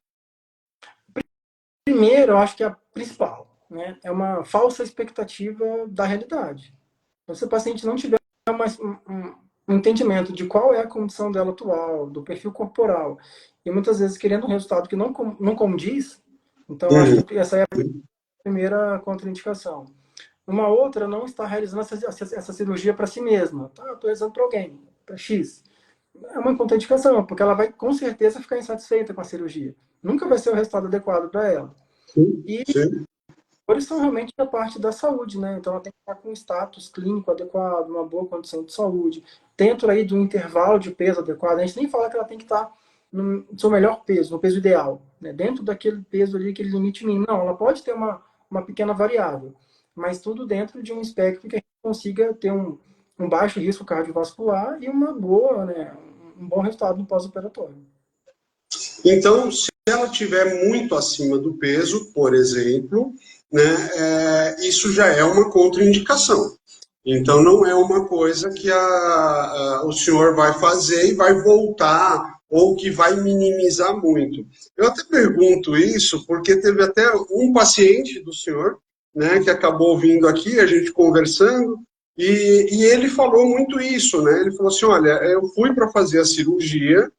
[SPEAKER 2] Primeiro, eu acho que a principal, né, é uma falsa expectativa da realidade. Então, se o paciente não tiver um entendimento de qual é a condição dela atual, do perfil corporal, e muitas vezes querendo um resultado que não condiz, então eu acho
[SPEAKER 1] Uhum.
[SPEAKER 2] que essa é a primeira contraindicação. Uma outra não está realizando essa cirurgia para si mesma. Tá, estou realizando para alguém, para X. É uma contraindicação, porque ela vai com certeza ficar insatisfeita com a cirurgia. Nunca vai ser o resultado adequado para ela.
[SPEAKER 1] Sim,
[SPEAKER 2] E
[SPEAKER 1] sim.
[SPEAKER 2] eles são realmente da parte da saúde, né? Então ela tem que estar com um status clínico adequado, uma boa condição de saúde, dentro aí do intervalo de peso adequado. A gente nem fala que ela tem que estar no seu melhor peso, no peso ideal, né? Dentro daquele peso ali, aquele limite mínimo. Não, ela pode ter uma pequena variável, mas tudo dentro de um espectro que a gente consiga ter um baixo risco cardiovascular e uma boa, né? Um bom resultado no pós-operatório.
[SPEAKER 1] Então, se ela tiver muito acima do peso, por exemplo, né, isso já é uma contraindicação. Então, não é uma coisa que o senhor vai fazer e vai voltar ou que vai minimizar muito. Eu até pergunto isso porque teve até um paciente do senhor, né, que acabou vindo aqui, a gente conversando, e ele falou muito isso, né? Ele falou assim, olha, eu fui para fazer a cirurgia,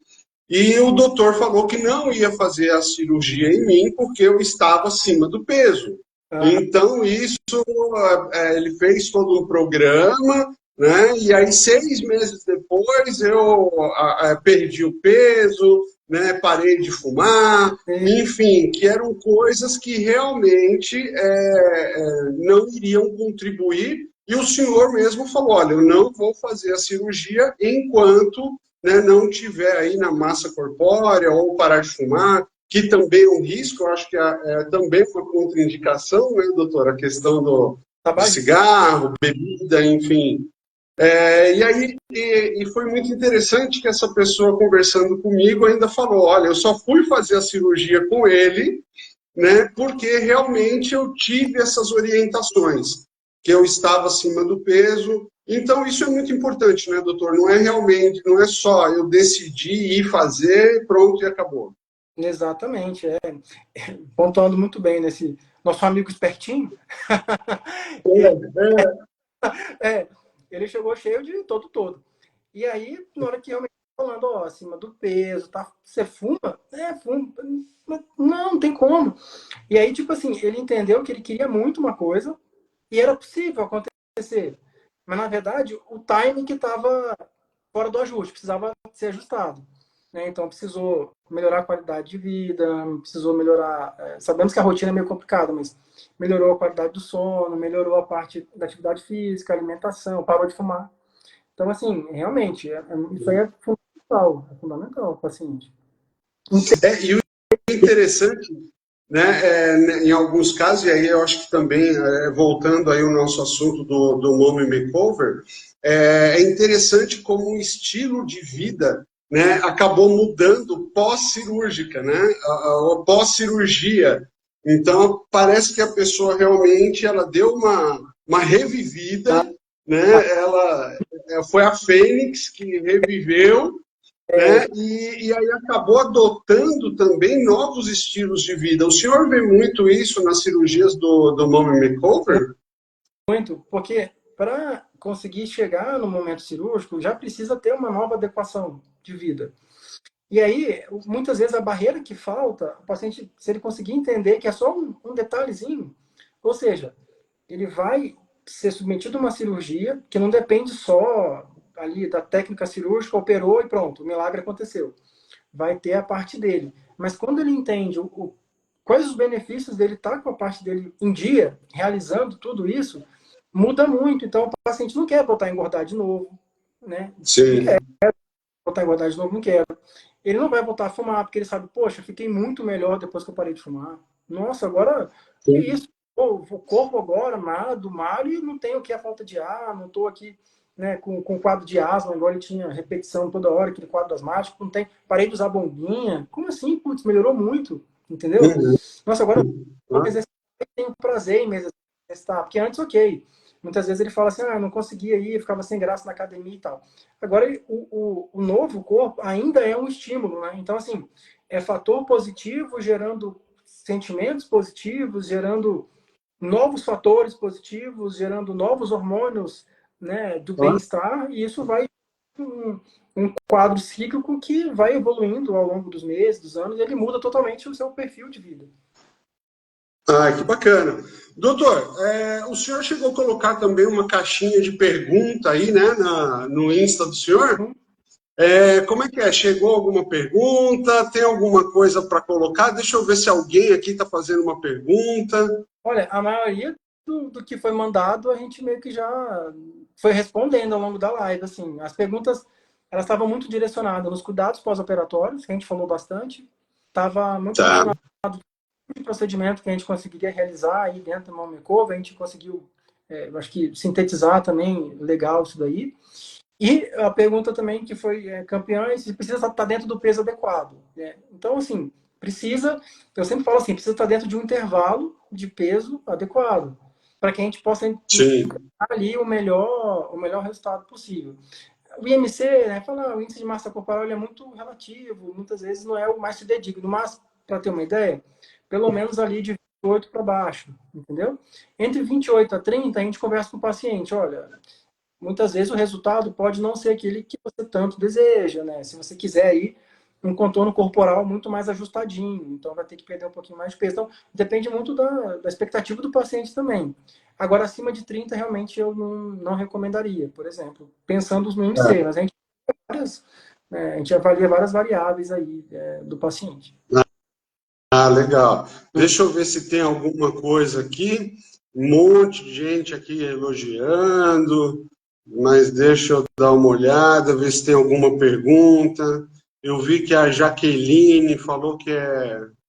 [SPEAKER 1] e o doutor falou que não ia fazer a cirurgia em mim porque eu estava acima do peso.
[SPEAKER 2] Aham.
[SPEAKER 1] Então, isso, ele fez todo um programa, né? E aí, 6 meses depois, eu perdi o peso, né? Parei de fumar, enfim, que eram coisas que realmente não iriam contribuir. E o senhor mesmo falou: olha, eu não vou fazer a cirurgia enquanto, né, não tiver aí na massa corpórea ou parar de fumar, que também é um risco, eu acho que também uma contraindicação, né, doutor? A questão do
[SPEAKER 2] Tabagismo.
[SPEAKER 1] cigarro, bebida, enfim. E aí e foi muito interessante que essa pessoa conversando comigo ainda falou: olha, eu só fui fazer a cirurgia com ele, né, porque realmente eu tive essas orientações, que eu estava acima do peso. Então, isso é muito importante, né, doutor? Não é realmente, não é só eu decidi ir fazer, pronto e acabou.
[SPEAKER 2] Exatamente, pontuando muito bem nesse nosso amigo espertinho. É, ele chegou cheio de todo. E aí, na hora que realmente tá falando, ó, acima do peso, tá? Você fuma? Fuma. Mas não tem como. E aí, tipo assim, ele entendeu que ele queria muito uma coisa e era possível acontecer. Mas, na verdade, o timing que estava fora do ajuste, precisava ser ajustado. Né? Então, precisou melhorar a qualidade de vida, precisou melhorar. Sabemos que a rotina é meio complicada, mas melhorou a qualidade do sono, melhorou a parte da atividade física, alimentação, parou de fumar. Então, assim, realmente, isso aí é fundamental, paciente.
[SPEAKER 1] E o interessante, né, em alguns casos, e aí eu acho que também, voltando aí ao nosso assunto do Mommy Makeover, é interessante como o estilo de vida, né, acabou mudando pós-cirúrgica, né, pós-cirurgia. Então, parece que a pessoa realmente ela deu uma revivida, né, foi a Fênix que reviveu, né? E aí acabou adotando também novos estilos de vida. O senhor vê muito isso nas cirurgias do Mommy Makeover?
[SPEAKER 2] Muito, porque para conseguir chegar no momento cirúrgico, já precisa ter uma nova adequação de vida. E aí, muitas vezes, a barreira que falta, o paciente, se ele conseguir entender que é só um detalhezinho, ou seja, ele vai ser submetido a uma cirurgia que não depende só ali da técnica cirúrgica, operou e pronto, o milagre aconteceu. Vai ter a parte dele. Mas quando ele entende quais os benefícios dele estar com a parte dele em dia, realizando tudo isso, muda muito. Então, o paciente não quer voltar a engordar de novo, né? Não
[SPEAKER 1] Sim.
[SPEAKER 2] quer voltar a engordar de novo, não quer. Ele não vai voltar a fumar, porque ele sabe, poxa, fiquei muito melhor depois que eu parei de fumar. Nossa, agora, que isso? Pô, o corpo agora, malho, e não tenho aqui a falta de ar, não estou aqui, né, com quadro de asma, igual ele tinha repetição toda hora, aquele quadro asmático, não tem, parei de usar bombinha. Como assim? Putz, melhorou muito, entendeu?
[SPEAKER 1] Uhum.
[SPEAKER 2] Nossa, agora eu tenho prazer em me exercitar, porque antes, ok. Muitas vezes ele fala assim, não conseguia ir, ficava sem graça na academia e tal. Agora, o novo corpo ainda é um estímulo, né? Então, assim, é fator positivo gerando sentimentos positivos, gerando novos fatores positivos, gerando novos hormônios, né, do bem-estar, e isso vai um quadro cíclico que vai evoluindo ao longo dos meses, dos anos, e ele muda totalmente o seu perfil de vida.
[SPEAKER 1] Ah, que bacana. Doutor, o senhor chegou a colocar também uma caixinha de pergunta aí, né, no Insta do senhor? Como é que é? Chegou alguma pergunta? Tem alguma coisa para colocar? Deixa eu ver se alguém aqui está fazendo uma pergunta.
[SPEAKER 2] Olha, a maioria do que foi mandado, a gente meio que já foi respondendo ao longo da live. Assim, as perguntas, elas estavam muito direcionadas nos cuidados pós-operatórios, que a gente falou bastante. Estava muito
[SPEAKER 1] Tá.
[SPEAKER 2] direcionado no procedimento que a gente conseguiria realizar aí dentro do Mommy Makeover. A gente conseguiu, acho que, sintetizar também legal isso daí. E a pergunta também que foi campeã, se precisa estar dentro do peso adequado. Né? Então, assim, eu sempre falo assim, precisa estar dentro de um intervalo de peso adequado, para que a gente possa encontrar ali o melhor resultado possível. O IMC, né, o índice de massa corporal ele é muito relativo, muitas vezes não é o mais fidedigno, mas, para ter uma ideia, pelo menos ali de 28 para baixo, entendeu? Entre 28 a 30, a gente conversa com o paciente, olha, muitas vezes o resultado pode não ser aquele que você tanto deseja, né? Se você quiser ir um contorno corporal muito mais ajustadinho, então vai ter que perder um pouquinho mais de peso. Então, depende muito da expectativa do paciente também. Agora, acima de 30, realmente eu não recomendaria, por exemplo, pensando no IMC, mas a gente avalia várias variáveis aí do paciente.
[SPEAKER 1] Ah, legal. Deixa eu ver se tem alguma coisa aqui. Um monte de gente aqui elogiando, mas deixa eu dar uma olhada, ver se tem alguma pergunta. Eu vi que a Jaqueline falou que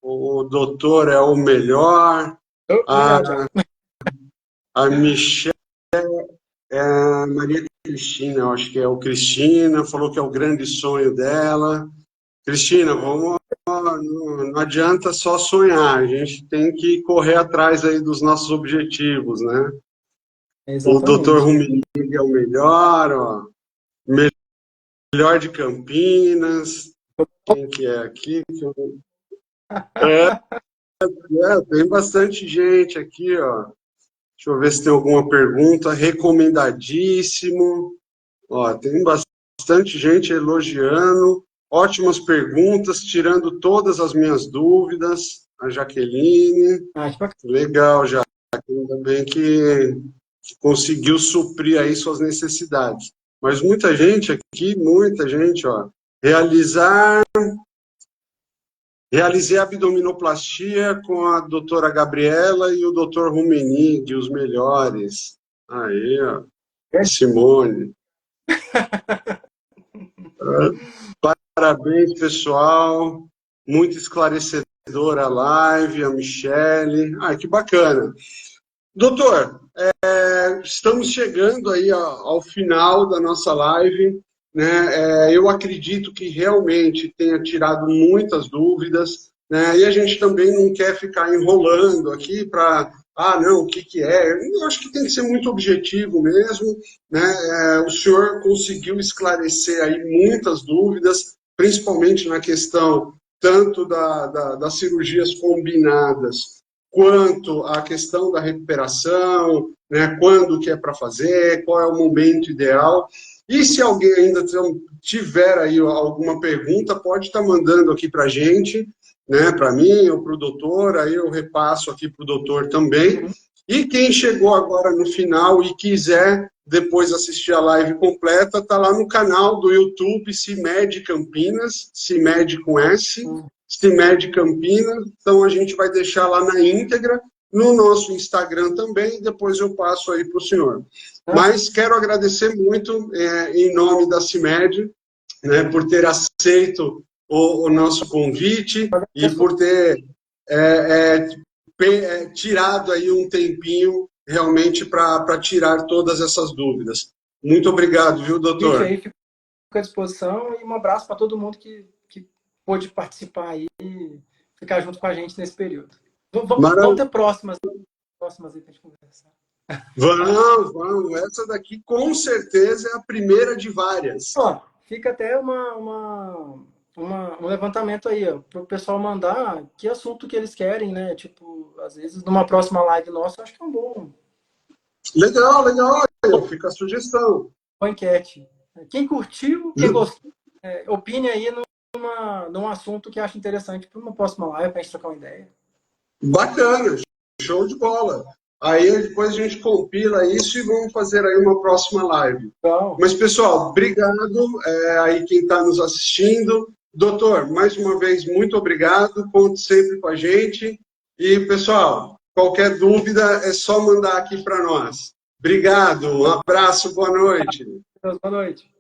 [SPEAKER 1] o doutor é o melhor.
[SPEAKER 2] Obrigado, Thiago.
[SPEAKER 1] A Michelle, a Maria Cristina, eu acho que é o Cristina, falou que é o grande sonho dela. Cristina, não adianta só sonhar, a gente tem que correr atrás aí dos nossos objetivos, né? O doutor
[SPEAKER 2] Exatamente.
[SPEAKER 1] Rumini é o melhor, ó, melhor de Campinas. Quem que é aqui? Tem bastante gente aqui, ó. Deixa eu ver se tem alguma pergunta. Recomendadíssimo. Ó, tem bastante gente elogiando. Ótimas perguntas, tirando todas as minhas dúvidas. A Jaqueline.
[SPEAKER 2] Que bacana.
[SPEAKER 1] Legal, Jaqueline. Ainda bem que conseguiu suprir aí suas necessidades. Mas muita gente aqui, ó. Realizei a abdominoplastia com a doutora Gabriela e o doutor Rumenig, os melhores. Aí, ó. Simone. Parabéns, pessoal. Muito esclarecedora a live, a Michele. Que bacana. Doutor, estamos chegando aí ao final da nossa live, né? Eu acredito que realmente tenha tirado muitas dúvidas, né? E a gente também não quer ficar enrolando aqui para, não, o que que é? Eu acho que tem que ser muito objetivo mesmo, né? O senhor conseguiu esclarecer aí muitas dúvidas, principalmente na questão tanto das cirurgias combinadas, quanto a questão da recuperação, né? Quando que é para fazer, qual é o momento ideal. E se alguém ainda tiver aí alguma pergunta, pode estar mandando aqui para a gente, né? Para mim ou para o doutor, aí eu repasso aqui para o doutor também. E quem chegou agora no final e quiser depois assistir a live completa, está lá no canal do YouTube CIMED Campinas, CIMED com S, CIMED Campinas. Então a gente vai deixar lá na íntegra, no nosso Instagram também, depois eu passo aí para o senhor. Mas quero agradecer muito, em nome da CIMED, né, por ter aceito o nosso convite e por ter tirado aí um tempinho realmente para tirar todas essas dúvidas. Muito obrigado, viu, doutor?
[SPEAKER 2] Aí fico à disposição e um abraço para todo mundo que pôde participar aí e ficar junto com a gente nesse período. Vamos ter próximas aí para a gente conversar.
[SPEAKER 1] Vamos. Essa daqui com certeza é a primeira de várias.
[SPEAKER 2] Ó, fica até um levantamento aí, para o pessoal mandar que assunto que eles querem, né? Tipo, às vezes, numa próxima live nossa, acho que é um bom.
[SPEAKER 1] Legal. Fica a sugestão.
[SPEAKER 2] Uma enquete. Quem curtiu, quem gostou, opine aí num assunto que acha interessante para uma próxima live, para a gente trocar uma ideia.
[SPEAKER 1] Bacana, show de bola. Aí depois a gente compila isso e vamos fazer aí uma próxima live.
[SPEAKER 2] Então,
[SPEAKER 1] mas, pessoal, obrigado aí quem está nos assistindo. Doutor, mais uma vez, muito obrigado. Conte sempre com a gente. E, pessoal, qualquer dúvida é só mandar aqui para nós. Obrigado, um abraço, boa noite.
[SPEAKER 2] boa noite.